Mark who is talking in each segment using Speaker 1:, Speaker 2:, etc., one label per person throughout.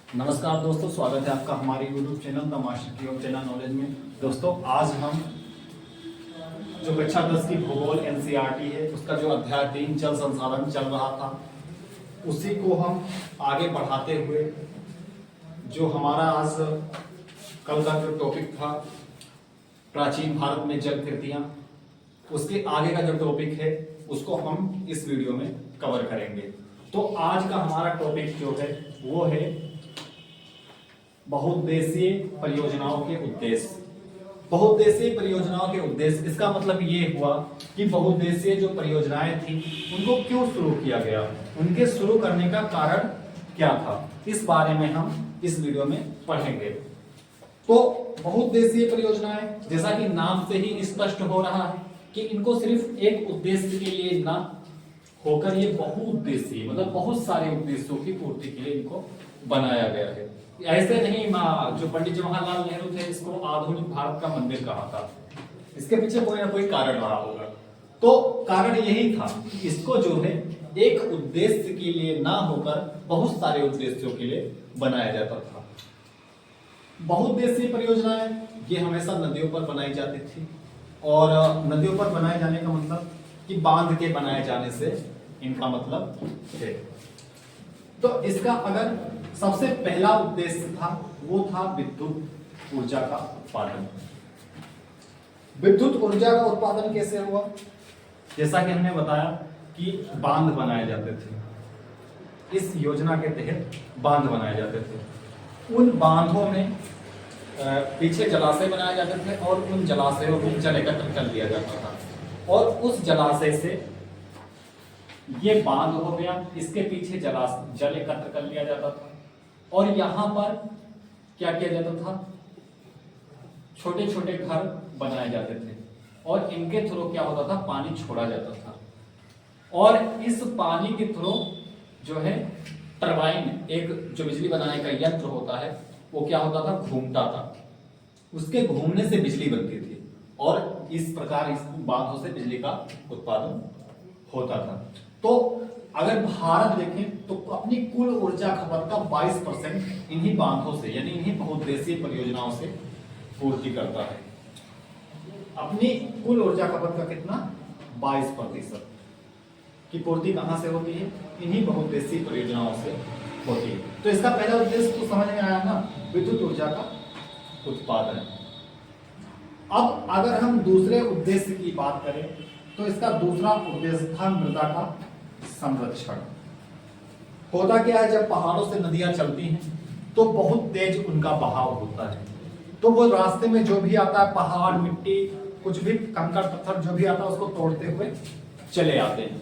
Speaker 1: नमस्कार दोस्तों, स्वागत है आपका हमारे YouTube चैनल द मास्टर की ओर चैनल नॉलेज में। दोस्तों, आज हम जो कक्षा 10 की भूगोल एनसीईआरटी है उसका जो अध्याय 3 जल संसाधन चल रहा था उसी को हम आगे बढ़ाते हुए जो हमारा आज कल का जो टॉपिक था प्राचीन भारत में जल कृतियां, उसके आगे का जो टॉपिक है उसको हम इस वीडियो में कवर करेंगे। तो आज का हमारा टॉपिक जो है वो है बहुउद्देशीय परियोजनाओं के उद्देश्य। बहुउद्देशीय परियोजनाओं के उद्देश्य, इसका मतलब ये हुआ कि बहुउद्देशीय जो परियोजनाएं थी उनको क्यों शुरू किया गया, उनके शुरू करने का कारण क्या था, इस बारे में हम इस वीडियो में पढ़ेंगे। तो बहुउद्देशीय परियोजनाएं, जैसा कि नाम से ही स्पष्ट हो रहा है कि इनको सिर्फ एक उद्देश्य के लिए ना होकर ये बहुउद्देशीय मतलब बहुत सारे उद्देश्यों की पूर्ति के लिए इनको बनाया गया है। ऐसे नहीं, जो पंडित जवाहरलाल नेहरू थे इसको आधुनिक भारत का मंदिर कहा था, इसके पीछे कोई ना कोई कारण रहा होगा। तो कारण यही था कि इसको जो है एक उद्देश्य के लिए ना होकर बहुत सारे उद्देश्यों के लिए बनाया जाता था। बहुउद्देशीय परियोजनाएं ये हमेशा नदियों पर बनाई जाती थी, और नदियों पर बनाए जाने का मतलब कि बांध के बनाए जाने से इनका मतलब है। तो इसका अगर सबसे पहला उद्देश्य था वो था विद्युत ऊर्जा का उत्पादन। विद्युत ऊर्जा का उत्पादन कैसे हुआ? जैसा कि हमने बताया कि बांध बनाए जाते थे, इस योजना के तहत बांध बनाए जाते थे। उन बांधों में पीछे जलाशय बनाए जाते थे और उन जलाशयों में जल एकत्र कर लिया जाता था, और उस जलाशय से ये बांध हो गया, इसके पीछे जल एकत्र कर लिया जाता था, और यहां पर क्या किया जाता था, छोटे छोटे घर बनाए जाते थे, और इनके थ्रू क्या होता था, पानी छोड़ा जाता था। और इस पानी के थ्रू जो है टरबाइन, एक जो बिजली बनाने का यंत्र होता है, वो क्या होता था, घूमता था, उसके घूमने से बिजली बनती थी, और इस प्रकार इस बांधों से बिजली का उत्पादन होता था। तो अगर भारत देखें तो अपनी कुल ऊर्जा खपत का 22% इन्हीं बांधों से यानी इन्हीं बहुउद्देशीय परियोजनाओं से पूर्ति करता है। अपनी कुल ऊर्जा खपत का कितना, 22% की पूर्ति कहां से होती है, इन्हीं बहुउद्देशीय परियोजनाओं से होती है। तो इसका पहला उद्देश्य तो समझ में आया ना, विद्युत ऊर्जा का उत्पादन। अब अगर हम दूसरे उद्देश्य की बात करें तो इसका दूसरा उद्देश्य था मृदा का संरक्षण। होता क्या है, जब पहाड़ों से नदियां चलती हैं तो बहुत तेज उनका बहाव होता है, तो वो रास्ते में जो भी आता है, पहाड़, मिट्टी, कुछ भी कंकड़ पत्थर जो भी आता है उसको तोड़ते हुए चले आते हैं।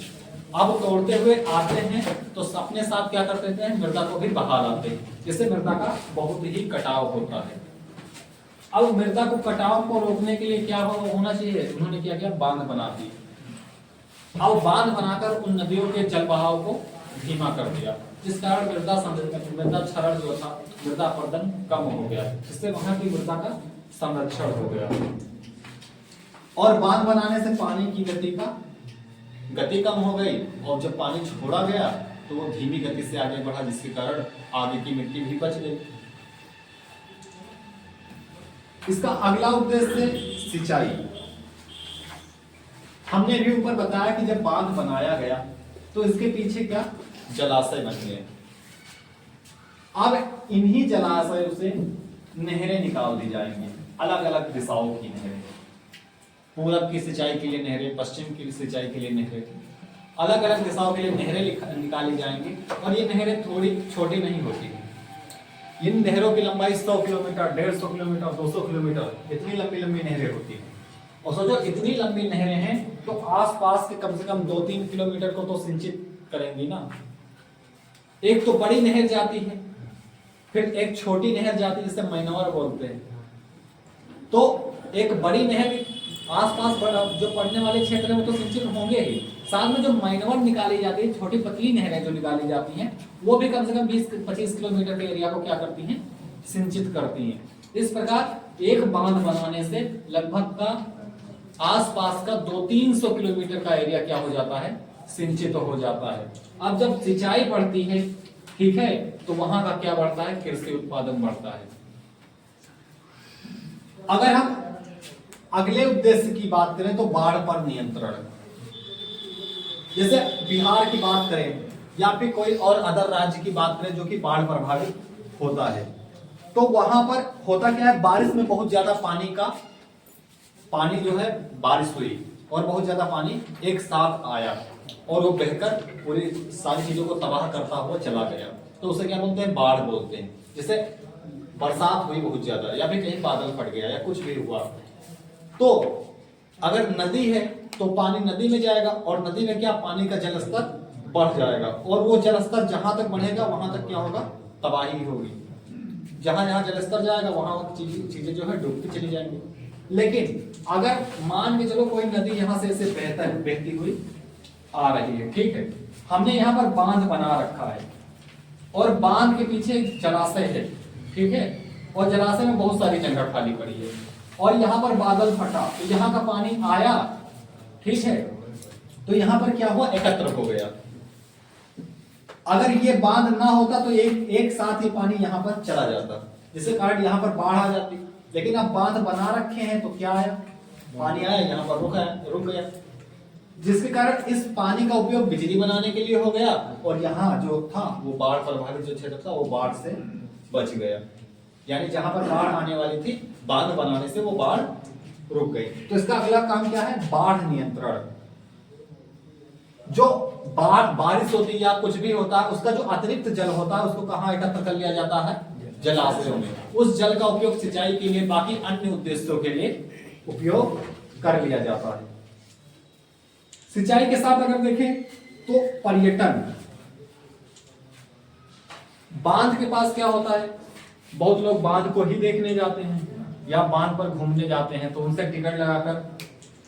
Speaker 1: अब तोड़ते हुए आते हैं तो अपने साथ क्या कर देते हैं, मृदा को भी बहा लाते हैं, जिससे मृदा का बहुत ही कटाव होता है। अब मृदा को कटाव को रोकने के लिए क्या होना चाहिए, उन्होंने क्या किया, बांध बना दी। अब बांध बनाकर उन नदियों के जल बहाव को धीमा कर दिया, जिस कारण मृदा क्षरण जो था, मृदा अपरदन कम हो गया, जिससे वहां की मृदा का संरक्षण हो गया। और बांध बनाने से पानी की गति कम हो गई, और जब पानी छोड़ा गया तो वो धीमी गति से आगे बढ़ा, जिसके कारण आगे की मिट्टी भी बच गई। इसका अगला उद्देश्य सिंचाई। हमने भी ऊपर बताया कि जब बांध बनाया गया तो इसके पीछे क्या, जलाशय बन गए। अब इन्हीं जलाशयों से नहरें निकाल दी जाएंगी, अलग अलग दिशाओं की नहरें, पूरब की सिंचाई के लिए नहरें, पश्चिम की सिंचाई के लिए नहरें, अलग अलग दिशाओं के लिए नहरें निकाली जाएंगी। और ये नहरें थोड़ी छोटी नहीं होती हैं, इन नहरों की लंबाई 100 किलोमीटर, 150 किलोमीटर, 200 किलोमीटर, इतनी लंबी लंबी नहरें होती हैं। और सोचो इतनी लंबी नहरें हैं तो आसपास के कम से कम 2-3 किलोमीटर को तो सिंचित करेंगी ना। एक तो बड़ी नहर जाती है, फिर एक छोटी नहर जाती है जिसे मैनवर बोलते हैं। तो एक बड़ी नहर आसपास जो पड़ने वाले क्षेत्र में तो सिंचित होंगे ही, साथ में जो मैनवर निकाली जाती है, छोटी पतली नहरें जो निकाली जाती हैं, वो भी कम से कम 20-25 किलोमीटर के एरिया को क्या करती हैं, सिंचित करती हैं। इस प्रकार एक बांध बनाने से लगभग का आसपास का 200-300 किलोमीटर का एरिया क्या हो जाता है, सिंचित हो जाता है। अब जब सिंचाई बढ़ती है
Speaker 2: ठीक है, तो वहां का क्या बढ़ता है, कृषि उत्पादन बढ़ता है।
Speaker 1: अगर हम अगले उद्देश्य की बात करें तो बाढ़ पर नियंत्रण, जैसे बिहार की बात करें या फिर कोई और अदर राज्य की बात करें जो कि बाढ़ प्रभावित होता है, तो वहां पर होता क्या है, बारिश में बहुत ज्यादा पानी जो है बारिश हुई और बहुत ज्यादा पानी एक साथ आया और वो बहकर पूरी सारी चीजों को तबाह करता हुआ चला गया, तो उसे क्या बोलते हैं, बाढ़ बोलते हैं। जैसे बरसात हुई बहुत ज्यादा या फिर कहीं बादल फट गया या कुछ भी हुआ, तो अगर नदी है तो पानी नदी में जाएगा और नदी में क्या, पानी का जल स्तर बढ़ जाएगा और वो जल स्तर जहां तक बढ़ेगा वहां तक क्या होगा, तबाही होगी। जहां जहां जल स्तर जाएगा वहां चीजें जो है डूबती चली जाएंगी। लेकिन अगर मान के चलो कोई नदी यहां से ऐसे बहती हुई आ रही है, ठीक है, हमने यहाँ पर बांध बना रखा है और बांध के पीछे जलाशय है, ठीक है, और जलाशय में बहुत सारी जगह खाली पड़ी है और यहाँ पर बादल फटा तो यहाँ का पानी आया, ठीक है, तो यहाँ पर क्या हुआ, एकत्र हो गया। अगर ये बांध ना होता तो एक साथ ही पानी यहाँ पर चला जाता, जिसके कारण यहाँ पर बाढ़ आ जाती। लेकिन अब बांध बना रखे हैं तो क्या आया, पानी आया, यहाँ पर रुक गया, जिसके कारण इस पानी का उपयोग बिजली बनाने के लिए हो गया और यहाँ जो था वो बाढ़ प्रभावित जो क्षेत्र था वो बाढ़ से बच गया। यानी जहां पर बाढ़ आने वाली थी, बांध बनाने से वो बाढ़ रुक गई। तो इसका अगला काम क्या है, बाढ़ नियंत्रण। जो बारिश होती है या कुछ भी होता है, उसका जो अतिरिक्त जल होता है उसको कहाँ एकत्र कर लिया जाता है, जलाशयों में। उस जल का उपयोग सिंचाई के लिए, बाकी अन्य उद्देश्यों के लिए उपयोग कर लिया जाता है। सिंचाई के साथ अगर देखें तो पर्यटन, बांध के पास क्या होता है, बहुत लोग बांध को ही देखने जाते हैं या बांध पर घूमने जाते हैं, तो उनसे टिकट लगाकर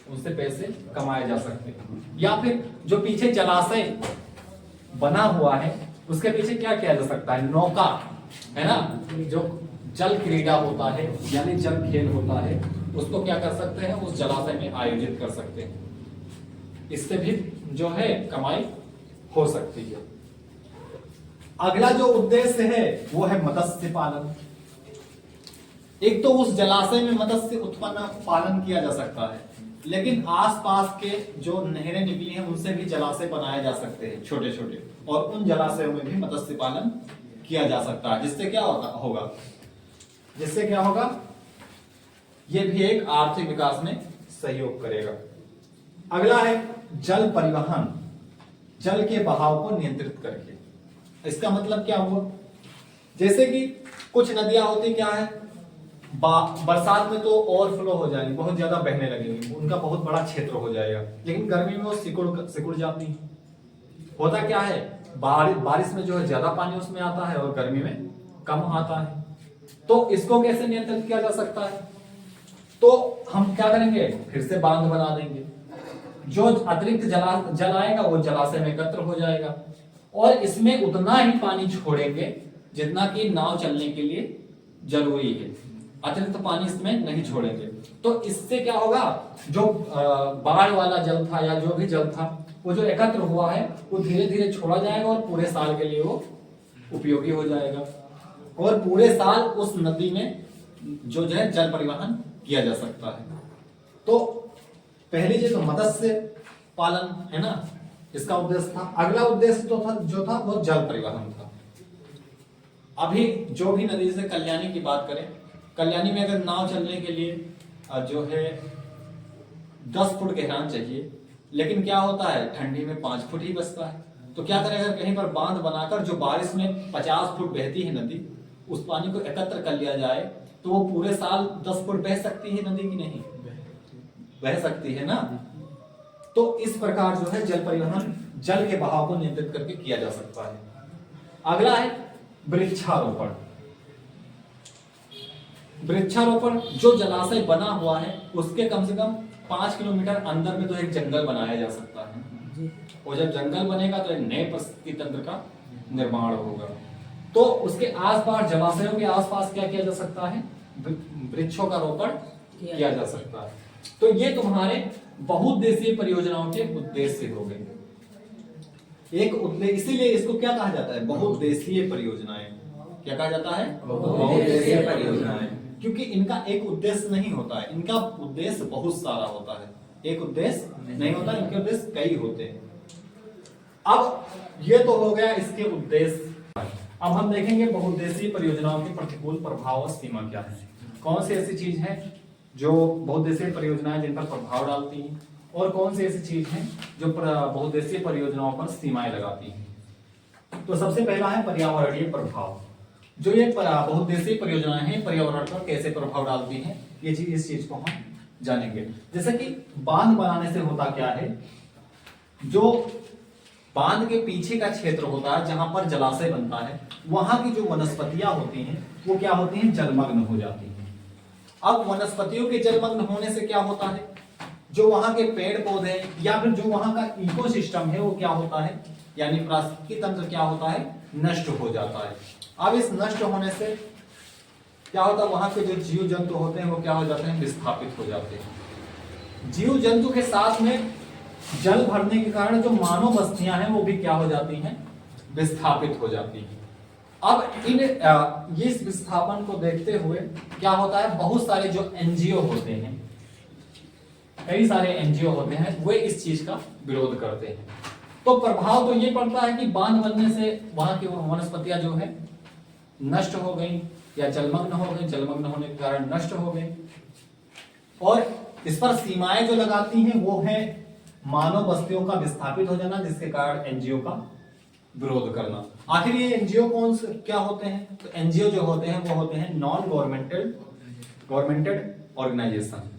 Speaker 1: उनसे पैसे कमाए जा सकते हैं। या फिर जो पीछे जलाशय बना हुआ है उसके पीछे क्या किया जा सकता है, नौका है ना, जो जल क्रीड़ा होता है यानी जल खेल होता है, उसको क्या कर सकते हैं, उस जलाशय में आयोजित कर सकते हैं। इससे भी जो है कमाई हो सकती है। अगला जो उद्देश्य है वो है मत्स्य पालन। एक तो उस जलाशय में मत्स्य उत्पन्न पालन किया जा सकता है, लेकिन आसपास के जो नहरें निकली हैं उनसे भी जलाशय बनाए जा सकते हैं छोटे छोटे, और उन जलाशयों में भी मत्स्य पालन किया जा सकता है। जिससे क्या होगा, ये भी एक आर्थिक विकास में सहयोग करेगा। अगला है जल परिवहन, जल के बहाव को नियंत्रित करके। इसका मतलब क्या हुआ, जैसे कि कुछ नदियां होती क्या है, बरसात में तो ओवरफ्लो हो जाएंगी, बहुत ज्यादा बहने लगेंगी, उनका बहुत बड़ा क्षेत्र हो जाएगा, लेकिन गर्मी में वो सिकुड़ जाती है। होता क्या है, बारिश में जो है ज्यादा पानी उसमें आता है और गर्मी में कम आता है। तो इसको कैसे नियंत्रित किया जा सकता है, तो हम क्या करेंगे, फिर से बांध बना देंगे, जो अतिरिक्त जल आएगा वो जलाशय में एकत्र हो जाएगा और इसमें उतना ही पानी छोड़ेंगे जितना कि नाव चलने के लिए जरूरी है, अतिरिक्त पानी इसमें नहीं छोड़ेंगे। तो इससे क्या होगा, जो बाढ़ वाला जल था या जो भी जल था वो जो एकत्र हुआ है वो धीरे धीरे छोड़ा जाएगा और पूरे साल के लिए वो उपयोगी हो जाएगा और पूरे साल उस नदी में जो है जल परिवहन किया जा सकता है। तो पहली चीज तो मत्स्य पालन है ना, इसका उद्देश्य था। अगला उद्देश्य तो जो था वो जल परिवहन था। अभी जो भी नदी से कल्याणी की बात करें, कल्याणी में अगर नाव चलने के लिए जो है 10 फुट गहराई चाहिए, लेकिन क्या होता है ठंडी में 5 फुट ही बचता है। तो क्या करें, अगर कहीं पर बांध बनाकर जो बारिश में 50 फुट बहती है नदी, उस पानी को एकत्र कर लिया जाए तो वो पूरे साल 10 फुट बह सकती है नदी की, नहीं बह सकती है ना। तो इस प्रकार जो है जल परिवहन, जल के बहाव को नियंत्रित करके किया जा सकता है। अगला है वृक्षारोपण। वृक्षारोपण, जो जलाशय बना हुआ है उसके कम से कम 5 किलोमीटर अंदर में तो एक जंगल बनाया जा सकता है, और जब जंगल बनेगा तो एक नए परिस्थिति तंत्र का निर्माण होगा। तो उसके आसपास, जलाशयों के आसपास क्या किया जा सकता है, वृक्षों का रोपण किया जा सकता है। तो ये तुम्हारे बहुउद्देशीय परियोजनाओं के उद्देश्य हो गए। एक उद्देश्य, इसीलिए इसको क्या कहा जाता है, बहुउद्देशीय परियोजनाएं। क्या कहा जाता है,
Speaker 3: बहुउद्देशीय परियोजनाएं।
Speaker 1: क्योंकि इनका एक उद्देश्य नहीं होता है, इनका उद्देश्य बहुत सारा होता है, एक उद्देश्य नहीं होता, इनके उद्देश्य कई होते हैं। अब ये तो हो गया इसके उद्देश्य। अब हम देखेंगे बहुउद्देशीय परियोजनाओं के प्रतिकूल प्रभाव और सीमा क्या है। कौन सी ऐसी चीज है जो बहुउद्देशीय परियोजनाएं जिन पर प्रभाव डालती हैं, और कौन सी ऐसी चीज है जो बहुउद्देशीय परियोजनाओं पर सीमाएं लगाती हैं। तो सबसे पहला है पर्यावरणीय प्रभाव। जो ये बहुउद्देशीय परियोजनाएं हैं पर्यावरण पर कैसे प्रभाव डालती हैं, ये चीज, इस चीज को हम जानेंगे। जैसे कि बांध बनाने से होता क्या है, जो बांध के पीछे का क्षेत्र होता है जहां पर जलाशय बनता है, वहां की जो वनस्पतियां होती हैं वो क्या होती हैं, जलमग्न हो जाती हैं। अब वनस्पतियों के जलमग्न होने से क्या होता है, जो वहां के पेड़ पौधे या फिर जो वहां का इकोसिस्टम है वो क्या होता है, यानी पारिस्थितिकी तंत्र क्या होता है, नष्ट हो जाता है। अब इस नष्ट होने से क्या होता है, वहां के जो जीव जंतु होते हैं वो क्या हो जाते हैं, विस्थापित हो जाते हैं। जीव जंतु के साथ में जल भरने के कारण जो मानव बस्तियां हैं वो भी क्या हो जाती हैं, विस्थापित हो जाती हैं। अब इस विस्थापन को देखते हुए क्या होता है, बहुत सारे जो एनजीओ होते हैं, कई सारे एनजीओ होते हैं, वे इस चीज का विरोध करते हैं। तो प्रभाव तो ये पड़ता है कि बांध बनने से वहां की वनस्पतियां जो है नष्ट हो गई या जलमग्न हो गई, जलमग्न होने के कारण नष्ट हो गई। और इस पर सीमाएं जो लगाती हैं वो है मानव बस्तियों का विस्थापित हो जाना, जिसके कारण एनजीओ का विरोध करना। आखिर ये एनजीओ कौन से क्या होते हैं, तो एनजीओ जो होते हैं वो होते हैं नॉन गवर्नमेंटेड ऑर्गेनाइजेशन,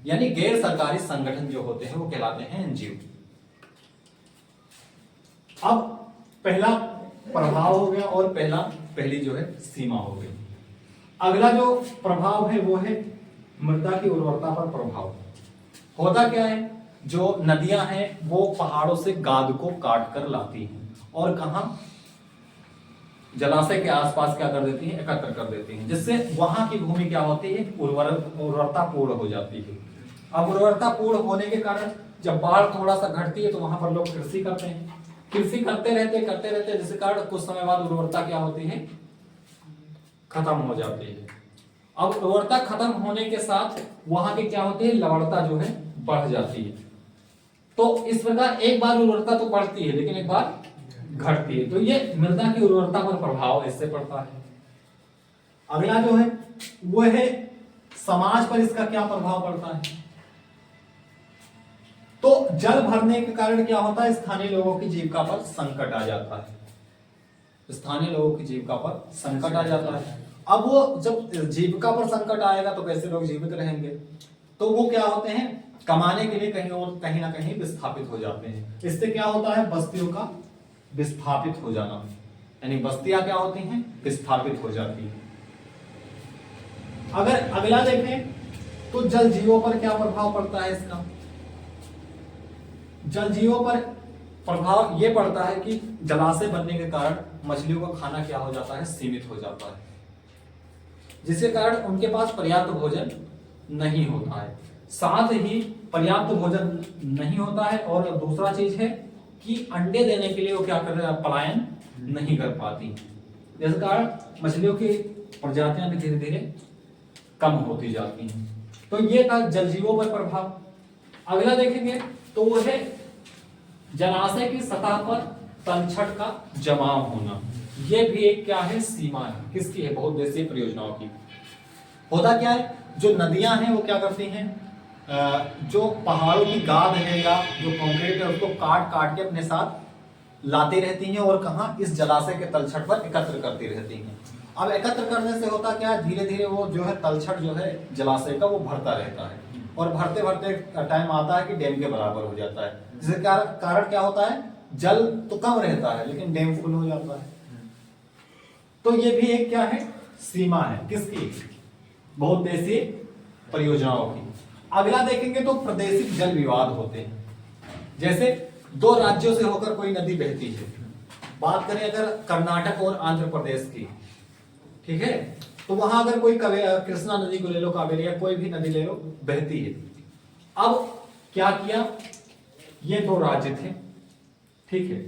Speaker 1: यानी गैर सरकारी संगठन जो होते हैं वो कहलाते हैं एनजीओ। अब पहला प्रभाव हो गया और पहली जो है सीमा हो गई। अगला जो प्रभाव है वो है मृदा की उर्वरता पर प्रभाव। होता क्या है, जो नदियां हैं वो पहाड़ों से गाद को काट कर लाती हैं और कहां, जलाशय के आसपास क्या कर देती हैं, एकत्र कर देती हैं, जिससे वहां की भूमि क्या होती है, उर्वरता पूर्ण हो जाती है। अब उर्वरता पूर्ण होने के कारण जब बाढ़ थोड़ा सा घटती है तो वहां पर लोग कृषि करते हैं, कृषि करते रहते जिसके कारण कुछ समय बाद उर्वरता क्या होती है, खत्म हो जाती है। अब उर्वरता खत्म होने के साथ वहां की क्या होती है, लवणता जो है बढ़ जाती है। तो इस प्रकार एक बार उर्वरता तो बढ़ती है लेकिन एक बार घटती है। तो ये मृदा की उर्वरता पर प्रभाव इससे पड़ता है। अगला जो है वो है समाज पर इसका क्या प्रभाव पड़ता है। तो जल भरने के कारण क्या होता है, स्थानीय लोगों की जीविका पर संकट आ जाता है। स्थानीय लोगों की जीविका पर संकट आ जाता है। अब वो जब जीविका पर संकट आएगा तो कैसे लोग जीवित रहेंगे, तो वो क्या होते हैं, कमाने के लिए कहीं ना कहीं विस्थापित हो जाते हैं। इससे क्या होता है, बस्तियों का विस्थापित हो जाना, यानी बस्तियां क्या होती हैं, विस्थापित हो जाती हैं। अगर अगला देखें तो जल जीवों पर क्या प्रभाव पड़ता है इसका। जल जीवों पर प्रभाव यह पड़ता है कि जलाशय बनने के कारण मछलियों का खाना क्या हो जाता है, सीमित हो जाता है, जिसके कारण उनके पास पर्याप्त भोजन नहीं होता है। साथ ही पर्याप्त भोजन नहीं होता है और दूसरा चीज है कि अंडे देने के लिए वो क्या कर रहे हैं, पलायन नहीं कर पाती, जिस कारण मछलियों की प्रजातियां भी धीरे धीरे कम होती जाती हैं। तो ये था जल जीवों पर प्रभाव। अगला देखेंगे तो वो है जलाशय की सतह पर तलछट का जमाव होना। ये भी एक क्या है, सीमा है। किसकी है, बहुउद्देशीय परियोजनाओं की। होता क्या है, जो नदियां हैं वो क्या करती हैं, जो पहाड़ों की गाद है या जो कंक्रीट है उसको काट काट के अपने साथ लाती रहती हैं और कहां, इस जलाशय के तलछट पर एकत्र करती रहती हैं। अब एकत्र करने से होता क्या है, धीरे धीरे वो जो है तलछट जो है जलाशय का वो भरता रहता है और भरते भरते टाइम आता है कि डैम के बराबर हो जाता है। जिसके कारण क्या होता है, जल तो कम रहता है लेकिन डैम फुल हो जाता है। तो ये भी एक क्या है, सीमा है। किसकी, बहुउद्देशीय परियोजनाओं की। अगला देखेंगे तो प्रादेशिक जल विवाद होते हैं। जैसे दो राज्यों से होकर कोई नदी बहती है, बात करें अगर कर्नाटक और आंध्र प्रदेश की, ठीक है, तो वहां अगर कोई कृष्णा नदी को ले लो, कावेरी या कोई भी नदी ले लो, बहती है। अब क्या किया, ये दो राज्य थे, ठीक है,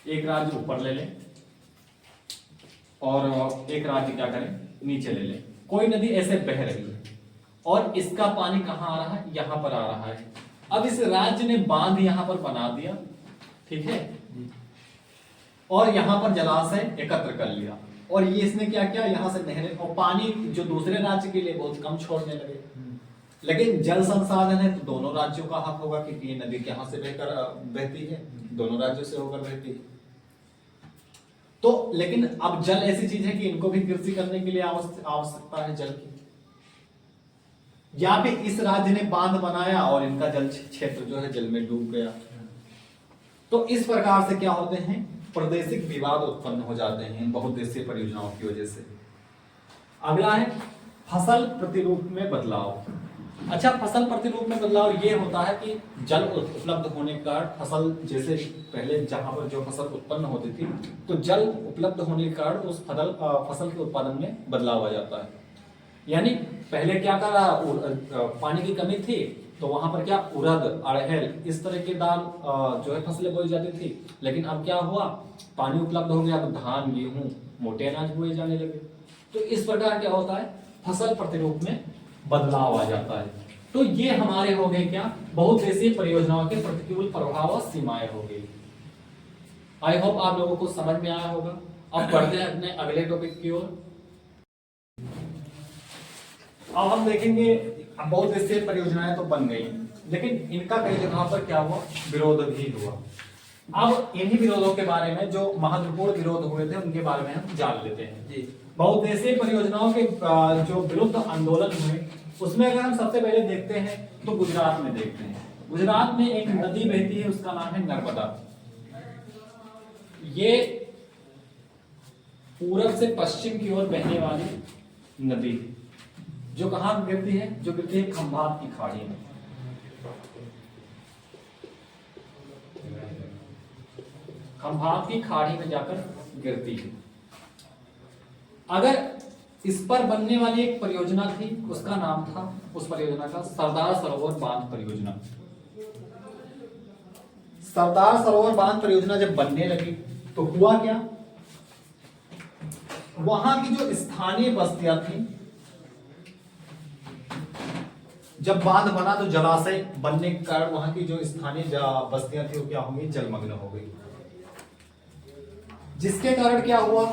Speaker 2: एक राज्य ऊपर ले लें और एक राज्य क्या करें, नीचे ले लें। कोई नदी ऐसे बह रही है और इसका पानी कहाँ आ रहा है, यहां पर आ रहा है। अब इस राज्य ने बांध यहां पर बना दिया, ठीक है, और यहां पर जलाशय एकत्र कर लिया, और ये इसने क्या किया, यहां से नहरें और पानी जो दूसरे राज्य के लिए बहुत कम छोड़ने लगे। लेकिन जल संसाधन है तो दोनों राज्यों का हक होगा, क्योंकि ये नदी कहां से बहकर बहती है, दोनों राज्यों से होकर बहती है। तो लेकिन अब जल ऐसी चीज है कि इनको भी कृषि करने के लिए आवश्यकता है जल की। या फिर इस राज्य ने बांध बनाया और इनका जल क्षेत्र जो है जल में डूब गया। तो इस प्रकार से क्या होते हैं, प्रादेशिक विवाद उत्पन्न हो जाते हैं बहुउद्देशीय परियोजनाओं की वजह से। अगला है फसल प्रतिरूप में बदलाव। अच्छा, फसल प्रतिरूप में बदलाव ये होता है कि जल उपलब्ध होने के कारण फसल, जैसे पहले जहां पर जो फसल उत्पन्न होती थी तो जल उपलब्ध होने के कारण उस फसल के उत्पादन में बदलाव आ जाता है। यानी पहले क्या करा, पानी की कमी थी तो वहां पर क्या उड़द, अड़हर इस तरह के दाल जो है फसलें बोई जाती थी। लेकिन अब क्या हुआ, पानी उपलब्ध हो गया तो धान, गेहूं, मोटे अनाज बोए जाने लगे। तो इस प्रकार क्या होता है, फसल प्रतिरूप में बदलाव आ जाता है। तो ये हमारे हो गए क्या, बहुउद्देशीय परियोजनाओं के प्रतिकूल प्रभाव और सीमाएं हो गई। आई होप आप लोगों को समझ में आया होगा। अब बढ़ते हैं अपने अगले टॉपिक की ओर। अब हम देखेंगे, बहुउद्देशीय परियोजनाएं तो बन गई, लेकिन इनका कई जगह पर क्या हुआ, विरोध भी हुआ। अब इन्हीं विरोधों के बारे में, जो महत्वपूर्ण विरोध हुए थे उनके बारे में हम जान लेते हैं। बहुउद्देशीय परियोजनाओं के जो विरुद्ध आंदोलन हुए, उसमें अगर हम सबसे पहले देखते हैं तो गुजरात में देखते हैं। गुजरात में एक नदी बहती है, उसका नाम है नर्मदा। ये पूरब से पश्चिम की ओर बहने वाली नदी, जो कहां गिरती है, जो गिरती है खंभात की खाड़ी में। खंभात की खाड़ी में जाकर गिरती है। अगर इस पर बनने वाली एक परियोजना थी, उसका नाम था, उस परियोजना का सरदार सरोवर बांध परियोजना। सरदार सरोवर बांध परियोजना जब बनने लगी तो हुआ क्या, वहां की जो स्थानीय बस्तियां थी, जब बांध बना तो जलाशय बनने के कारण वहां की जो स्थानीय बस्तियां थी वो क्या हो गई, जलमग्न हो गई। जिसके कारण क्या हुआ,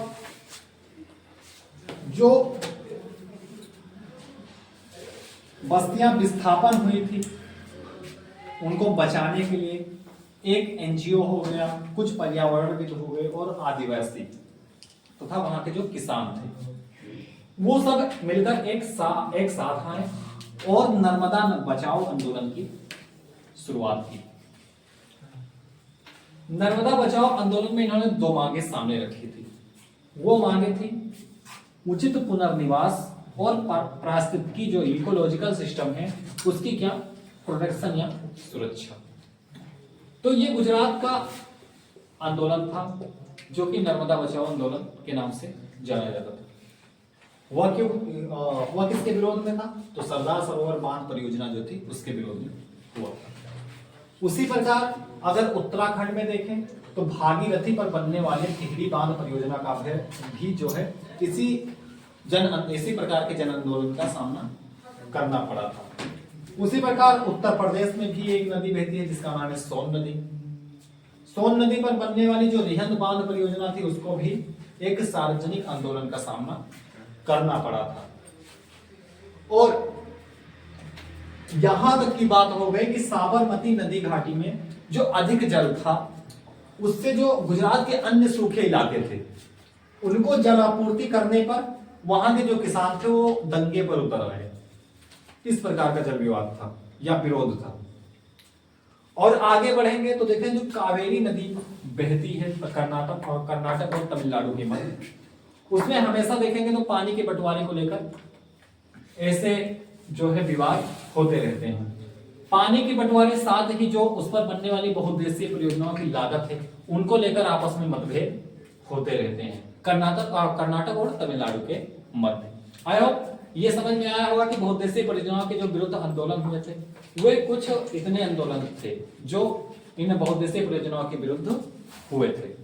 Speaker 2: जो बस्तियां विस्थापन हुई थी उनको बचाने के लिए एक एनजीओ हो गया, कुछ पर्यावरणविद हो गए और आदिवासी तथा तो वहां के जो किसान थे, वो सब मिलकर एक साथ आए और नर्मदा बचाओ आंदोलन की शुरुआत की। नर्मदा बचाओ आंदोलन में इन्होंने दो मांगे सामने रखी थी। वो मांगे थी उचित पुनर्निवास और पारिस्थितिकी जो इकोलॉजिकल सिस्टम है उसकी क्या प्रोटेक्शन या सुरक्षा। तो ये गुजरात का आंदोलन था जो कि नर्मदा बचाओ आंदोलन के नाम से जाना जाता था। वह किसके विरोध में था, तो सरदार सरोवर बांध परियोजना जो थी उसके विरोध में हुआ था। उसी प्रकार अगर उत्तराखंड में देखें तो भागीरथी पर बनने वाले टिहरी बांध परियोजना का भी जो है इसी प्रकार के जन आंदोलन का सामना करना पड़ा था। उसी प्रकार उत्तर प्रदेश में भी एक नदी बहती है जिसका नाम है सोन नदी। सोन नदी पर बनने वाली जो रिहंद बांध परियोजना थी उसको भी एक सार्वजनिक आंदोलन का सामना करना पड़ा था। और यहां तक की बात हो गई कि साबरमती नदी घाटी में जो अधिक जल था उससे जो गुजरात के अन्य सूखे इलाके थे उनको जल आपूर्ति करने पर वहां के जो किसान थे वो दंगे पर उतर आए। इस प्रकार का जल विवाद था या विरोध था। और आगे बढ़ेंगे तो देखें जो कावेरी नदी बहती है कर्नाटक और तमिलनाडु के मध्य, उसमें हमेशा देखेंगे तो पानी के बंटवारे को लेकर ऐसे जो है विवाद होते रहते हैं। पानी के बंटवारे साथ ही जो उस पर बनने वाली बहुउद्देशीय परियोजनाओं की लागत है उनको लेकर आपस में मतभेद होते रहते हैं कर्नाटक और तमिलनाडु के मध्य। आई होप ये समझ में आया होगा कि बहुउद्देशीय परियोजनाओं के जो विरुद्ध आंदोलन हुए थे वे कुछ इतने आंदोलन थे जो इन बहुउद्देशीय परियोजनाओं के विरुद्ध हुए थे।